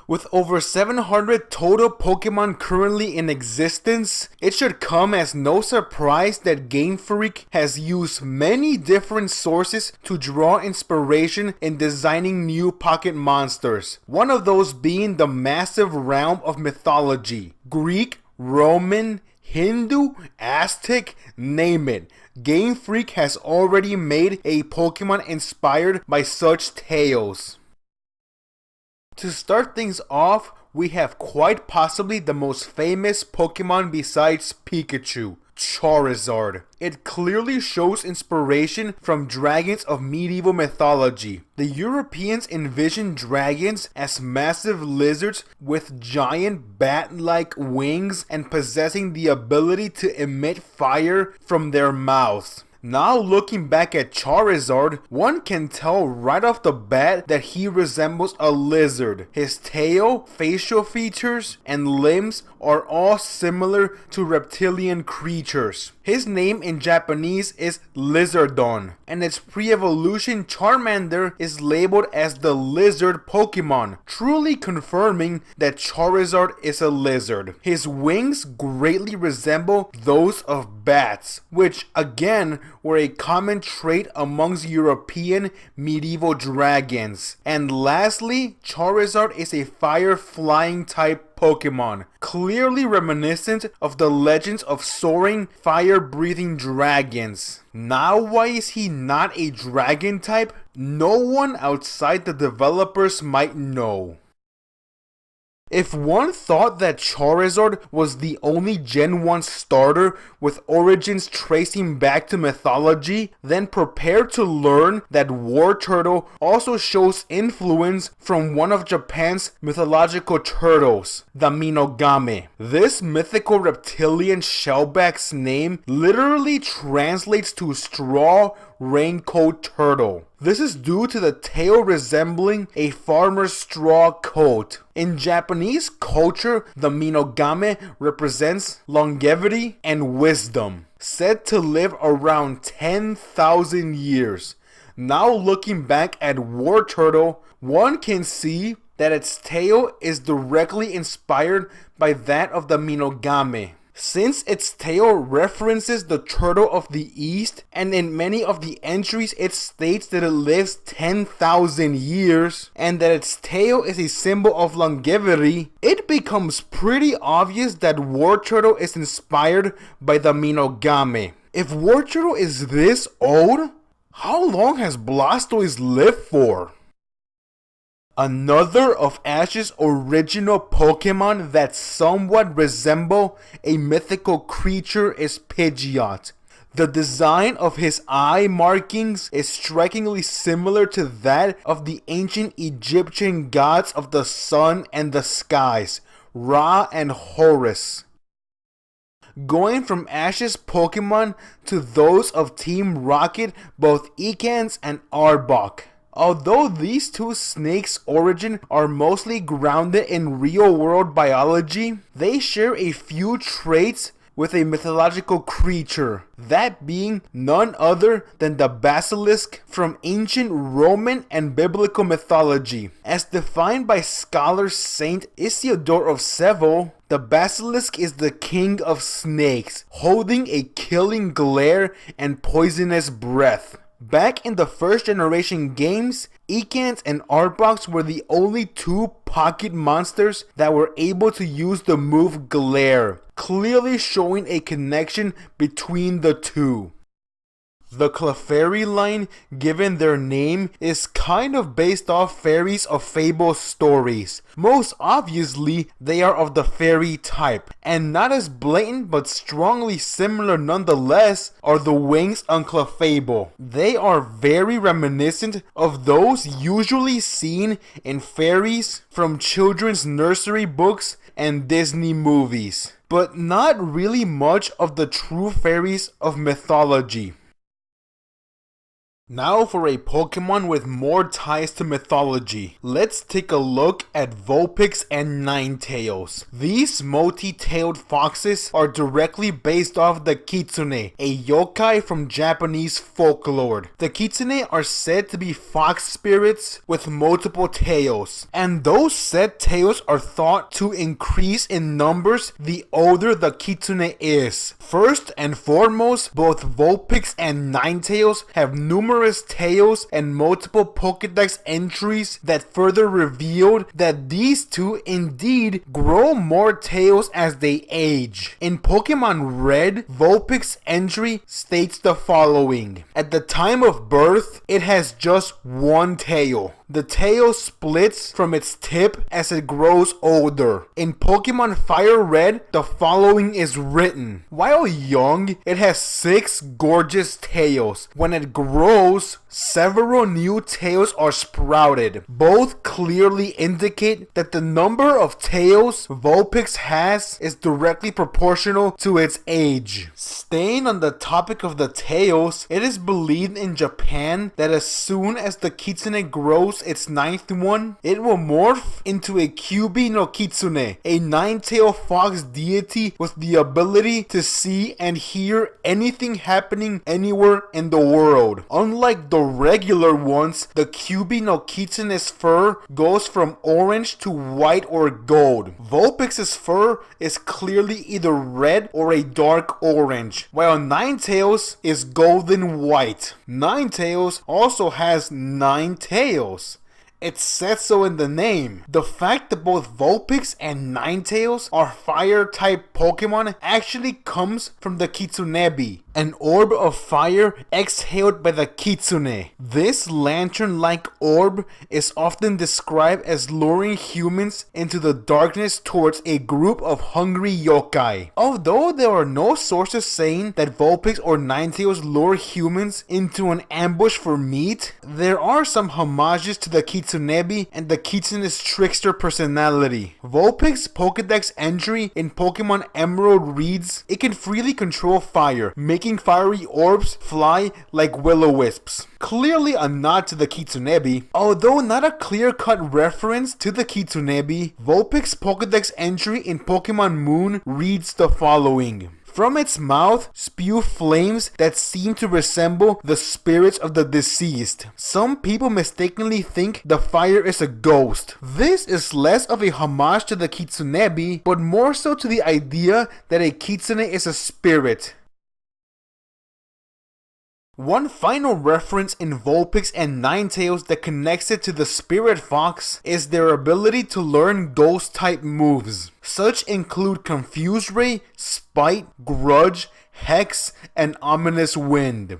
With over 700 total Pokemon currently in existence, it should come as no surprise that Game Freak has used many different sources to draw inspiration in designing new pocket monsters. One of those being the massive realm of mythology. Greek, Roman, Hindu, Aztec, name it. Game Freak has already made a Pokemon inspired by such tales. To start things off, we have quite possibly the most famous Pokemon besides Pikachu, Charizard. It clearly shows inspiration from dragons of medieval mythology. The Europeans envisioned dragons as massive lizards with giant bat-like wings and possessing the ability to emit fire from their mouths. Now looking back at Charizard, one can tell right off the bat that he resembles a lizard. His tail, facial features, and limbs are all similar to reptilian creatures. His name in Japanese is Lizardon, and its pre-evolution Charmander is labeled as the lizard Pokemon, truly confirming that Charizard is a lizard. His wings greatly resemble those of bats, which again were a common trait amongst European medieval dragons. And lastly, Charizard is a fire flying type Pokemon, clearly reminiscent of the legends of soaring, fire-breathing dragons. Now, why is he not a dragon type? No one outside the developers might know. If one thought that Charizard was the only Gen 1 starter with origins tracing back to mythology, then prepare to learn that Wartortle also shows influence from one of Japan's mythological turtles, the Minogame. This mythical reptilian shellback's name literally translates to straw raincoat turtle. This is due to the tail resembling a farmer's straw coat. In Japanese culture, the Minogame represents longevity and wisdom, said to live around 10,000 years. Now looking back at Wartortle, one can see that its tail is directly inspired by that of the Minogame, since its tail references the turtle of the east, and in many of the entries it states that it lives 10,000 years, and that its tail is a symbol of longevity, it becomes pretty obvious that Wartortle is inspired by the Minogame. If Wartortle is this old, how long has Blastoise lived for? Another of Ash's original Pokemon that somewhat resemble a mythical creature is Pidgeot. The design of his eye markings is strikingly similar to that of the ancient Egyptian gods of the sun and the skies, Ra and Horus. Going from Ash's Pokemon to those of Team Rocket, both Ekans and Arbok. Although these two snakes' origin are mostly grounded in real-world biology, they share a few traits with a mythological creature, that being none other than the basilisk from ancient Roman and biblical mythology. As defined by scholar Saint Isidore of Seville, the basilisk is the king of snakes, holding a killing glare and poisonous breath. Back in the first generation games, Ekans and Arboks were the only two pocket monsters that were able to use the move Glare, clearly showing a connection between the two. The Clefairy line, given their name, is kind of based off fairies of fable stories. Most obviously, they are of the fairy type, and not as blatant but strongly similar nonetheless are the wings on Clefable. They are very reminiscent of those usually seen in fairies from children's nursery books and Disney movies, but not really much of the true fairies of mythology. Now for a Pokemon with more ties to mythology. Let's take a look at Vulpix and Ninetales. These multi-tailed foxes are directly based off the Kitsune, a yokai from Japanese folklore. The Kitsune are said to be fox spirits with multiple tails, and those said tails are thought to increase in numbers the older the Kitsune is. First and foremost, both Vulpix and Ninetales have numerous tails and multiple Pokédex entries that further revealed that these two indeed grow more tails as they age. In Pokemon Red, Vulpix entry states the following: at the time of birth, it has just one tail. The tail splits from its tip as it grows older. In Pokemon Fire Red, the following is written: while young, it has 6 gorgeous tails. When it grows, several new tails are sprouted. Both clearly indicate that the number of tails Vulpix has is directly proportional to its age. Staying on the topic of the tails, it is believed in Japan that as soon as the Kitsune grows its 9th one, it will morph into a Kyubi no Kitsune, a 9-tailed fox deity with the ability to see and hear anything happening anywhere in the world. Unlike the regular ones, the Kyubi no Kitsune's fur goes from orange to white or gold. Vulpix's fur is clearly either red or a dark orange, while Ninetales is golden white. Ninetales also has 9 tails. It says so in the name. The fact that both Vulpix and Ninetales are fire-type Pokemon actually comes from the Kitsunebi, an orb of fire exhaled by the Kitsune. This lantern-like orb is often described as luring humans into the darkness towards a group of hungry yokai. Although there are no sources saying that Vulpix or Ninetales lure humans into an ambush for meat, there are some homages to the Kitsunebi and the Kitsune's trickster personality. Vulpix Pokédex entry in Pokemon Emerald reads, it can freely control fire, making fiery orbs fly like will-o-wisps. Clearly a nod to the Kitsunebi. Although not a clear-cut reference to the Kitsunebi, Vulpix Pokédex entry in Pokemon Moon reads the following: from its mouth spew flames that seem to resemble the spirits of the deceased. Some people mistakenly think the fire is a ghost. This is less of a homage to the Kitsunebi, but more so to the idea that a Kitsune is a spirit. One final reference in Vulpix and Ninetales that connects it to the Spirit Fox is their ability to learn Ghost-type moves. Such include Confuse Ray, Spite, Grudge, Hex, and Ominous Wind.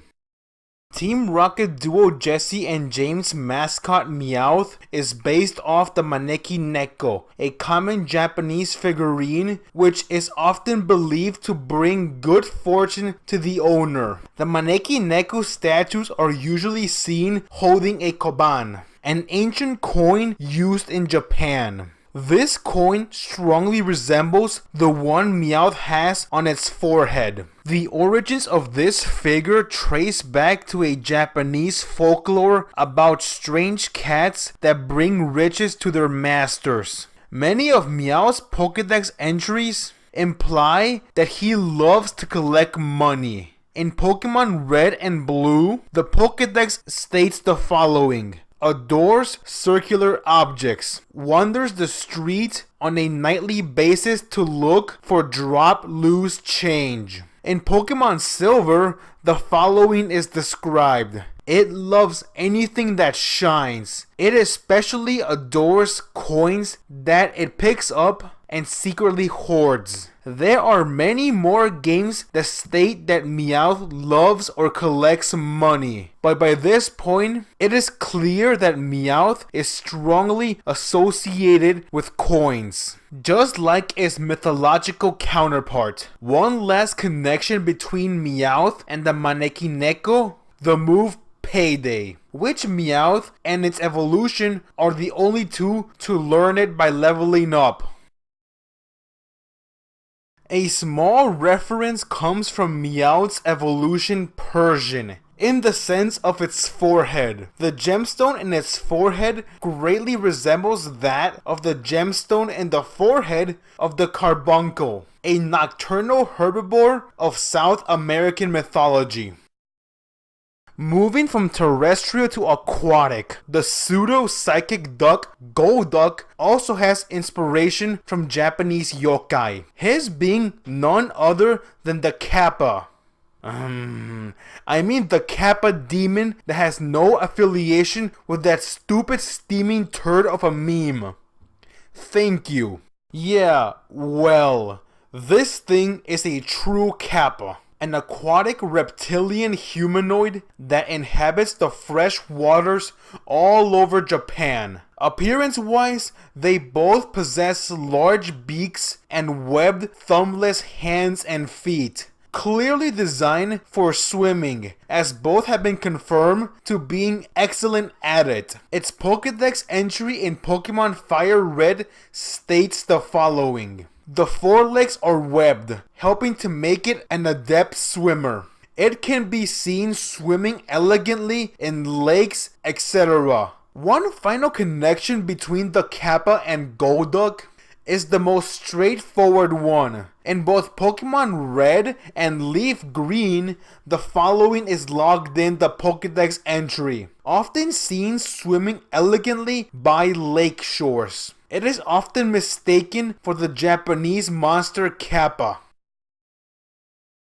Team Rocket duo Jesse and James' mascot Meowth is based off the Maneki Neko, a common Japanese figurine which is often believed to bring good fortune to the owner. The Maneki Neko statues are usually seen holding a koban, an ancient coin used in Japan. This coin strongly resembles the one Meowth has on its forehead. The origins of this figure trace back to a Japanese folklore about strange cats that bring riches to their masters. Many of Meowth's Pokédex entries imply that he loves to collect money. In Pokemon Red and Blue, the Pokédex states the following: adores circular objects, wanders the street on a nightly basis to look for drop loose change. In Pokemon Silver, the following is described: it loves anything that shines. It especially adores coins that it picks up and secretly hoards. There are many more games that state that Meowth loves or collects money, but by this point, it is clear that Meowth is strongly associated with coins, just like its mythological counterpart. One last connection between Meowth and the Maneki Neko: the move Payday, which Meowth and its evolution are the only two to learn it by leveling up. A small reference comes from Meowth's evolution Persian, in the sense of its forehead. The gemstone in its forehead greatly resembles that of the gemstone in the forehead of the carbuncle, a nocturnal herbivore of South American mythology. Moving from terrestrial to aquatic, the pseudo-psychic duck, Golduck, also has inspiration from Japanese yokai, his being none other than the Kappa. The Kappa demon that has no affiliation with that stupid steaming turd of a meme. Thank you. Yeah, well, this thing is a true Kappa. An aquatic reptilian humanoid that inhabits the fresh waters all over Japan. Appearance-wise, they both possess large beaks and webbed thumbless hands and feet, clearly designed for swimming, as both have been confirmed to being excellent at it. Its Pokédex entry in Pokemon Fire Red states the following. The forelegs are webbed, helping to make it an adept swimmer. It can be seen swimming elegantly in lakes, etc. One final connection between the Kappa and Golduck is the most straightforward one. In both Pokemon Red and Leaf Green, the following is logged in the Pokédex entry. Often seen swimming elegantly by lake shores. It is often mistaken for the Japanese monster Kappa.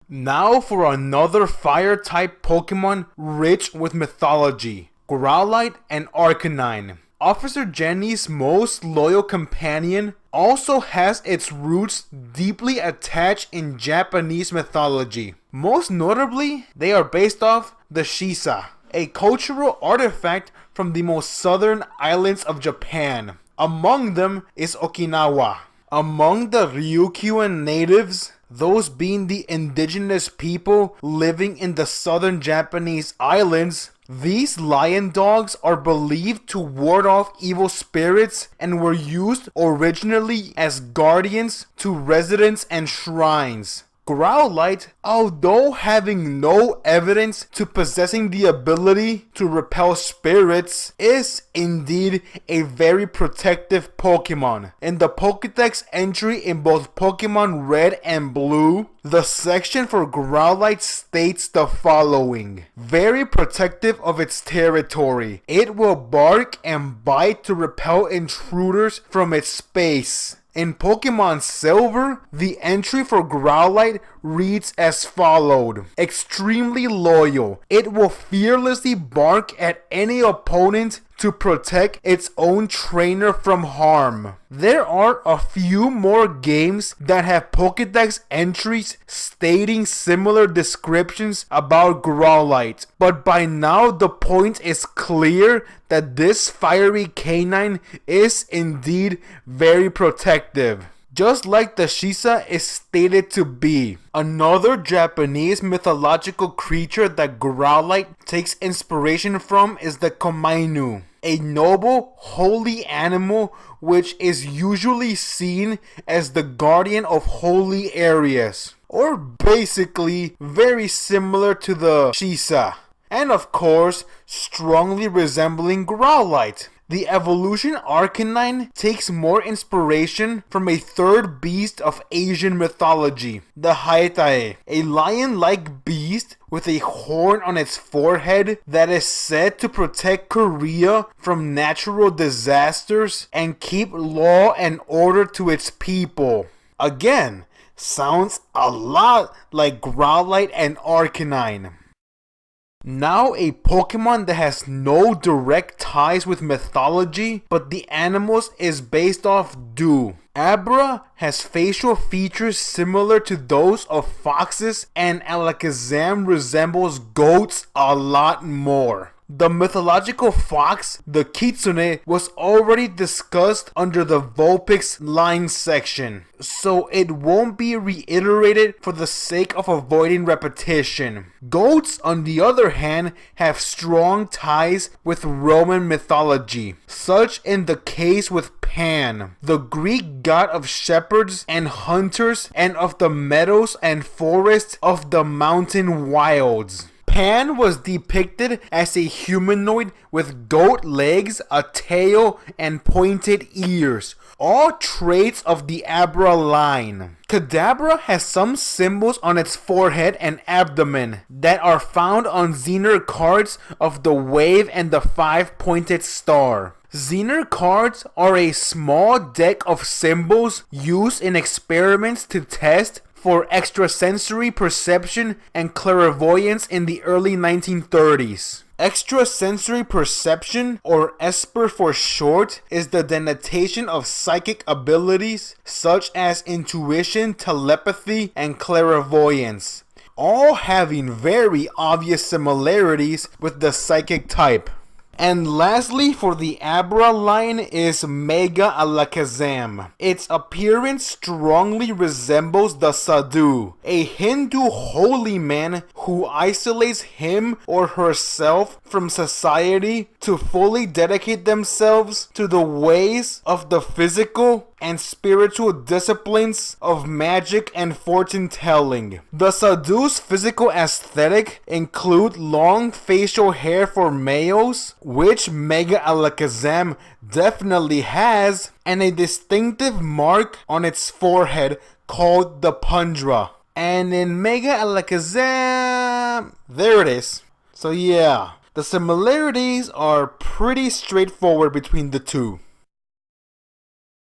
Now for another fire-type Pokemon rich with mythology, Growlithe and Arcanine. Officer Jenny's most loyal companion also has its roots deeply attached in Japanese mythology. Most notably, they are based off the Shisa, a cultural artifact from the most southern islands of Japan. Among them is Okinawa. Among the Ryukyuan natives, those being the indigenous people living in the southern Japanese islands, these lion dogs are believed to ward off evil spirits and were used originally as guardians to residents and shrines. Growlithe, although having no evidence to possessing the ability to repel spirits, is indeed a very protective Pokemon. In the Pokédex entry in both Pokemon Red and Blue, the section for Growlithe states the following. Very protective of its territory. It will bark and bite to repel intruders from its space. In Pokemon Silver, the entry for Growlithe reads as followed. Extremely loyal. It will fearlessly bark at any opponent to protect its own trainer from harm. There are a few more games that have Pokédex entries stating similar descriptions about Growlithe, but by now the point is clear that this fiery canine is indeed very protective, just like the Shisa is stated to be. Another Japanese mythological creature that Growlithe takes inspiration from is the Komainu, a noble, holy animal which is usually seen as the guardian of holy areas, or basically very similar to the Shisa, and of course strongly resembling Growlithe. The evolution Arcanine takes more inspiration from a third beast of Asian mythology, the Haetae, a lion-like beast with a horn on its forehead that is said to protect Korea from natural disasters and keep law and order to its people. Again, sounds a lot like Growlithe and Arcanine. Now a Pokemon that has no direct ties with mythology, but the animals is based off Dew. Abra has facial features similar to those of foxes, and Alakazam resembles goats a lot more. The mythological fox, the Kitsune, was already discussed under the Vulpix line section, so it won't be reiterated for the sake of avoiding repetition. Goats, on the other hand, have strong ties with Roman mythology, such in the case with Pan, the Greek god of shepherds and hunters and of the meadows and forests of the mountain wilds. Pan was depicted as a humanoid with goat legs, a tail, and pointed ears, all traits of the Abra line. Kadabra has some symbols on its forehead and abdomen that are found on Xener cards of the Wave and the 5-pointed star. Xener cards are a small deck of symbols used in experiments to test for extrasensory perception and clairvoyance in the early 1930s. Extrasensory perception, or ESPER for short, is the denotation of psychic abilities such as intuition, telepathy, and clairvoyance, all having very obvious similarities with the psychic type. And lastly, for the Abra line is Mega Alakazam. Its appearance strongly resembles the Sadhu, a Hindu holy man who isolates him or herself from society to fully dedicate themselves to the ways of the physical and spiritual disciplines of magic and fortune telling. The Sadhu's physical aesthetic include long facial hair for males, which Mega Alakazam definitely has, and a distinctive mark on its forehead called the Pundra. And in Mega Alakazam, there it is. So yeah, the similarities are pretty straightforward between the two.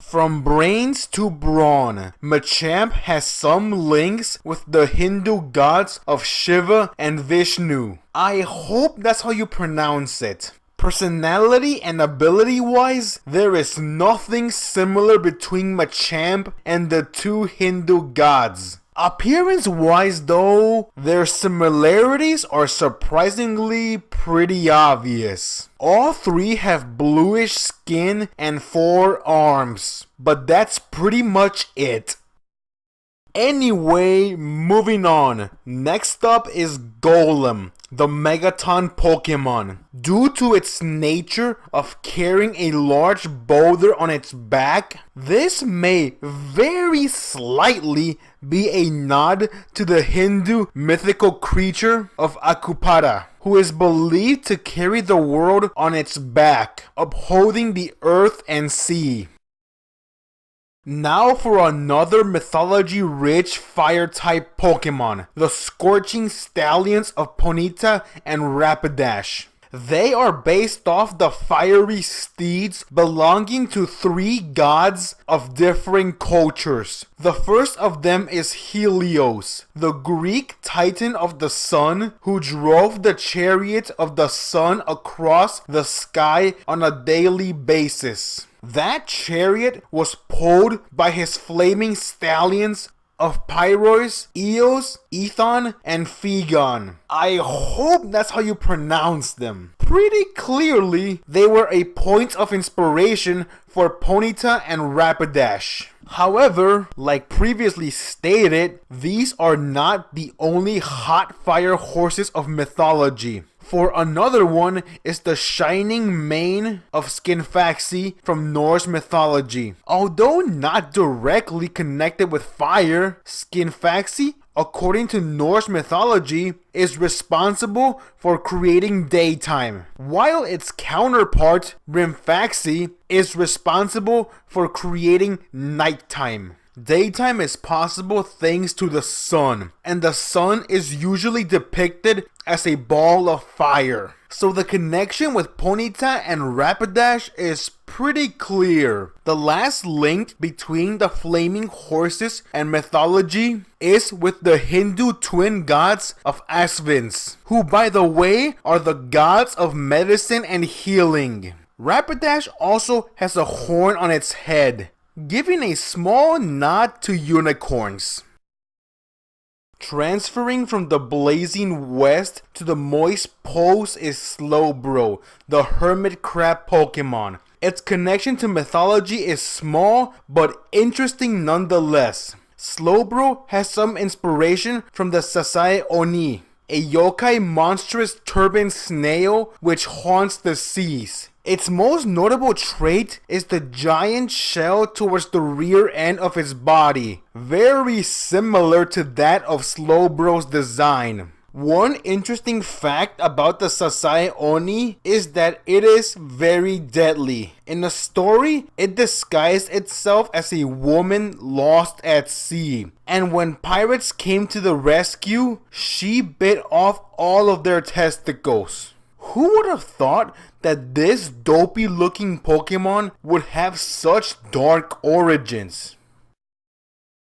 From brains to brawn, Machamp has some links with the Hindu gods of Shiva and Vishnu. I hope that's how you pronounce it. Personality and ability wise, there is nothing similar between Machamp and the two Hindu gods. Appearance wise though, their similarities are surprisingly pretty obvious. All three have bluish skin and 4 arms, but that's pretty much it. Anyway, moving on. Next up is Golem, the Megaton Pokemon. Due to its nature of carrying a large boulder on its back, this may very slightly be a nod to the Hindu mythical creature of Akupara, who is believed to carry the world on its back, upholding the earth and sea. Now for another mythology-rich fire-type Pokemon, the Scorching Stallions of Ponyta and Rapidash. They are based off the fiery steeds belonging to 3 gods of differing cultures. The first of them is Helios, the Greek titan of the sun who drove the chariot of the sun across the sky on a daily basis. That chariot was pulled by his flaming stallions of Pyros, Eos, Ethon, and Phegon. I hope that's how you pronounce them. Pretty clearly, they were a point of inspiration for Ponyta and Rapidash. However, like previously stated, these are not the only hot fire horses of mythology. For another one is the shining mane of Skinfaxi from Norse mythology. Although not directly connected with fire, Skinfaxi, according to Norse mythology, is responsible for creating daytime, while its counterpart, Rimfaxi, is responsible for creating nighttime. Daytime is possible thanks to the sun, and the sun is usually depicted as a ball of fire. So the connection with Ponyta and Rapidash is pretty clear. The last link between the flaming horses and mythology is with the Hindu twin gods of Asvins, who by the way are the gods of medicine and healing. Rapidash also has a horn on its head, giving a small nod to unicorns. Transferring from the blazing west to the moist poles is Slowbro, the hermit crab Pokemon. Its connection to mythology is small but interesting nonetheless. Slowbro has some inspiration from the Sasai Oni, a yokai monstrous turban snail which haunts the seas. Its most notable trait is the giant shell towards the rear end of its body, very similar to that of Slowbro's design. One interesting fact about the Sasai Oni is that it is very deadly. In the story, it disguised itself as a woman lost at sea. And when pirates came to the rescue, she bit off all of their testicles. Who would have thought that this dopey looking Pokemon would have such dark origins?